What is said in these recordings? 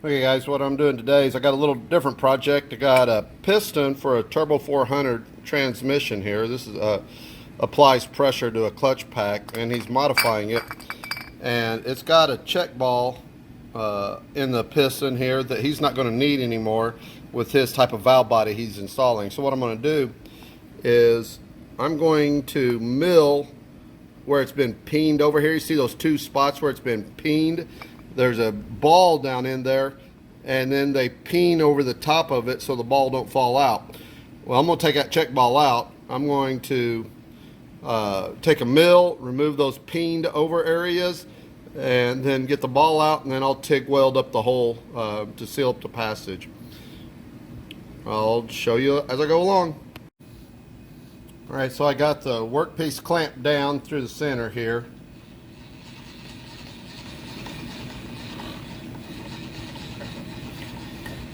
Okay guys, what I'm doing today is I got a little different project. I got a piston for a Turbo 400 transmission here. This is applies pressure to a clutch pack, and he's modifying it. And it's got a check ball in the piston here that he's not going to need anymore with his type of valve body he's installing. So what I'm going to do is I'm going to mill where it's been peened over here. You see those two spots where it's been peened? There's a ball down in there, and then they peen over the top of it so the ball don't fall out. Well, I'm going to take that check ball out. I'm going to take a mill, remove those peened over areas, and then get the ball out, and then I'll TIG weld up the hole to seal up the passage. I'll show you as I go along. Alright, so I got the workpiece clamped down through the center here.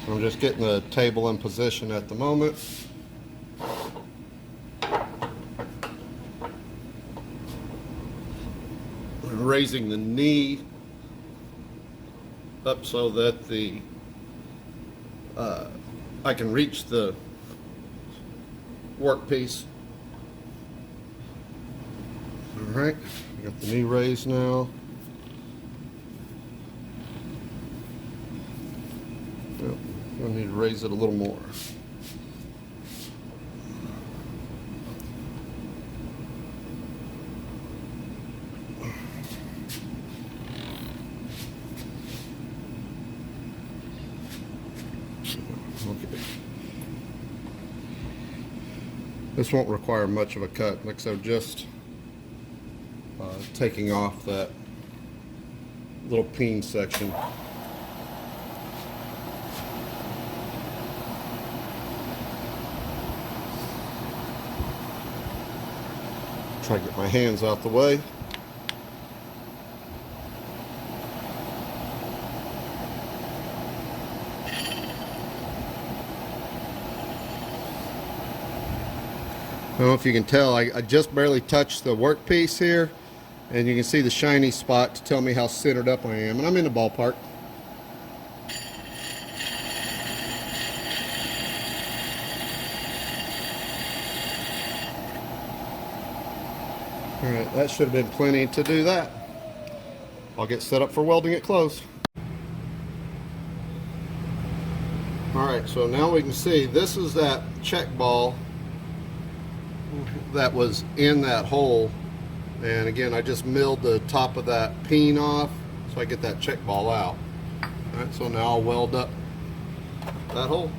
I'm just getting the table in position at the moment. I'm raising the knee up so that the I can reach the workpiece. Alright, got the knee raised now. I need to raise it a little more. Okay. This won't require much of a cut, like so, just taking off that little peen section. Try to get my hands out the way. I don't know if you can tell, I just barely touched the workpiece here, and you can see the shiny spot to tell me how centered up I am, and I'm in the ballpark. Alright, that should have been plenty to do that. I'll get set up for welding it close. Alright, so now we can see this is that check ball that was in that hole, and again I just milled the top of that peen off so I get that check ball out. Alright, so now I'll weld up that hole.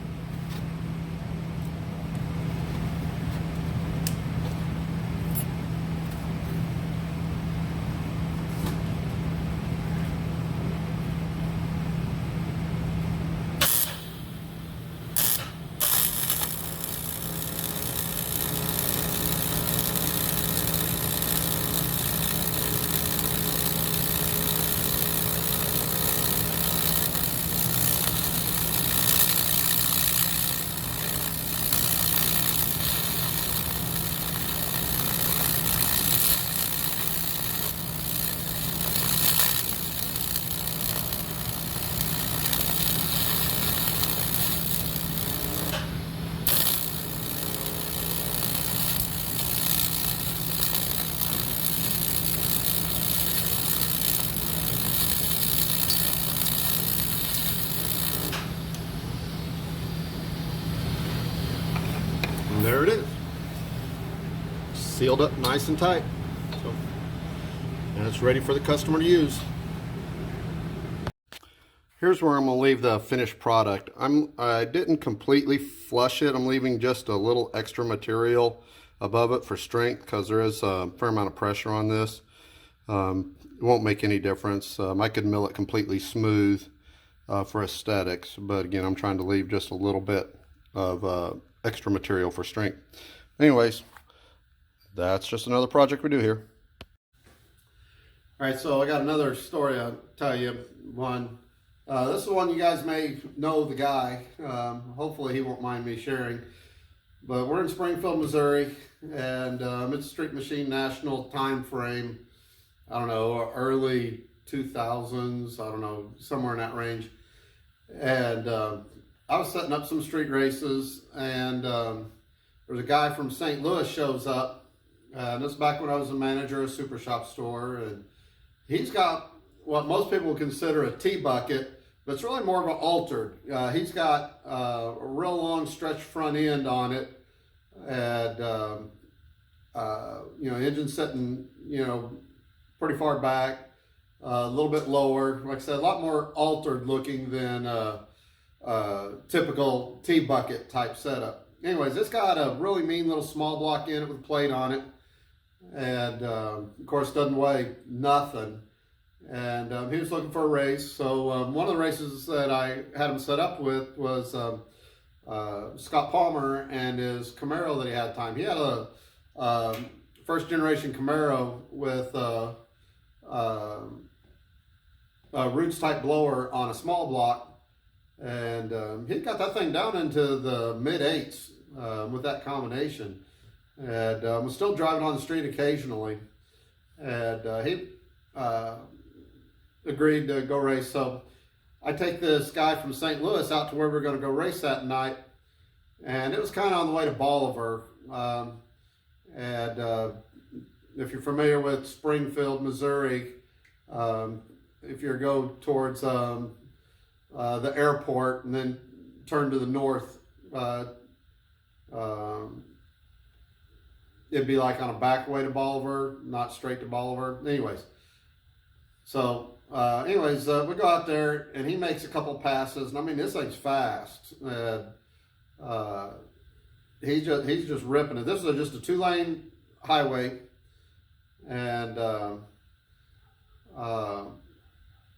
And there it is, sealed up nice and tight. So, and it's ready for the customer to use. Here's where I'm going to leave the finished product. I didn't completely flush it. I'm leaving just a little extra material above it for strength because there is a fair amount of pressure on this. It won't make any difference. I could mill it completely smooth for aesthetics, but again, I'm trying to leave just a little bit of extra material for strength. Anyways, that's just another project we do here. All right, so I got another story I'll tell you. This is one you guys may know the guy. Hopefully he won't mind me sharing. But we're in Springfield, Missouri, and it's Street Machine National time frame. I don't know, early 2000s, I don't know, somewhere in that range. And I was setting up some street races, and there's a guy from St. Louis shows up. This is back when I was a manager of a super shop store, and he's got what most people would consider a T-bucket, but it's really more of an altered. He's got a real long stretch front end on it, and engine sitting, pretty far back, a little bit lower. Like I said, a lot more altered looking than typical T-bucket type setup. Anyways, this got a really mean little small block in it with a plate on it, and of course doesn't weigh nothing. And he was looking for a race. So one of the races that I had him set up with was Scott Palmer and his Camaro that he had at the time. He had a first generation Camaro with a roots type blower on a small block, and he got that thing down into the mid eights with that combination, and was still driving on the street occasionally, and he agreed to go race. So I take this guy from St. Louis out to where we're going to go race that night, and it was kind of on the way to Bolivar. And if you're familiar with Springfield, Missouri, if you go towards the airport and then turn to the north, it'd be like on a back way to Bolivar, not straight to Bolivar. Anyways, so we go out there, and he makes a couple passes, and I mean, this thing's fast. He's just ripping it. This is just a 2-lane highway, and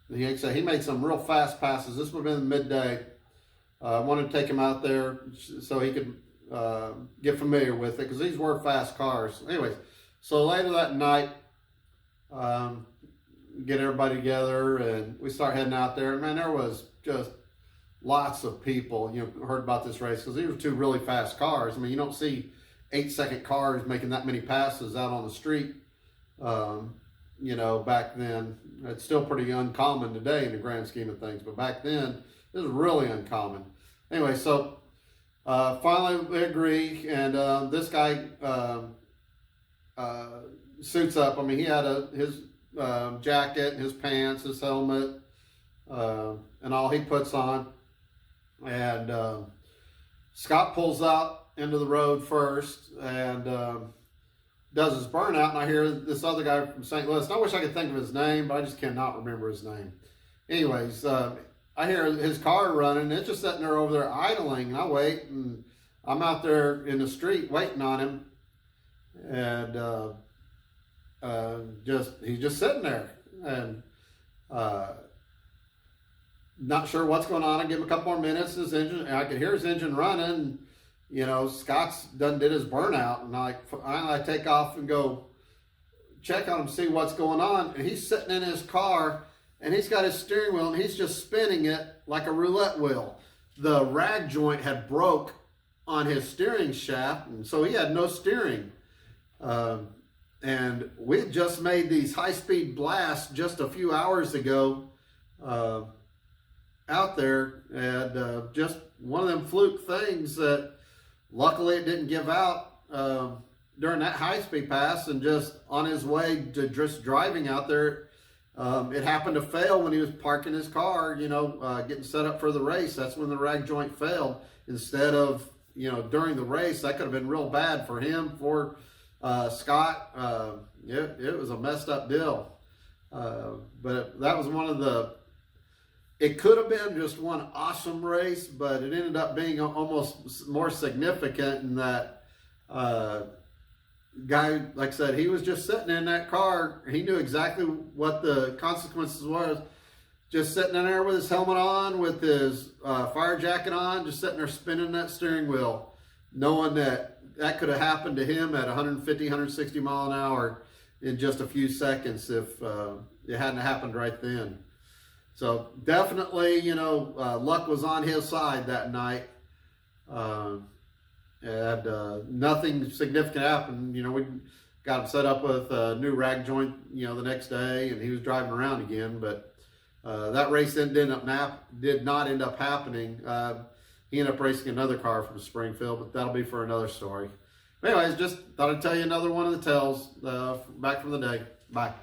he made some real fast passes. This would have been midday. I wanted to take him out there so he could get familiar with it, because these were fast cars. Anyways, so later that night, get everybody together, and we start heading out there. And man, there was just lots of people, heard about this race, because these were two really fast cars. I mean, you don't see 8-second cars making that many passes out on the street. Back then. It's still pretty uncommon today in the grand scheme of things, but back then it was really uncommon. Anyway, so finally we agree, and this guy suits up. I mean, he had his jacket, his pants, his helmet, and all he puts on. And Scott pulls out into the road first, and does his burnout, and I hear this other guy from St. Louis, and I wish I could think of his name, but I just cannot remember his name. Anyways, I hear his car running, and it's just sitting there over there idling, and I wait, and I'm out there in the street waiting on him, and he's just sitting there, and not sure what's going on. I give him a couple more minutes. His engine, I could hear his engine running. Scott's did his burnout, and I take off and go check on him, see what's going on. And he's sitting in his car, and he's got his steering wheel, and he's just spinning it like a roulette wheel. The rag joint had broke on his steering shaft, and so he had no steering. And we had just made these high-speed blasts just a few hours ago out there, and just one of them fluke things that luckily it didn't give out during that high-speed pass, and just on his way to just driving out there, it happened to fail when he was parking his car, getting set up for the race. That's when the rag joint failed. Instead of, during the race, that could have been real bad for him, for Scott. It was a messed up deal. But that was one of the, it could have been just one awesome race, but it ended up being almost more significant in that guy, like I said, he was just sitting in that car. He knew exactly what the consequences was. Just sitting in there with his helmet on, with his fire jacket on, just sitting there spinning that steering wheel, knowing that could have happened to him at 150, 160 mile an hour in just a few seconds if it hadn't happened right then. So definitely, luck was on his side that night. And nothing significant happened. We got him set up with a new rag joint, the next day, and he was driving around again. But That race did not end up happening. He ended up racing another car from Springfield, but that'll be for another story. Anyways, just thought I'd tell you another one of the tales back from the day. Bye.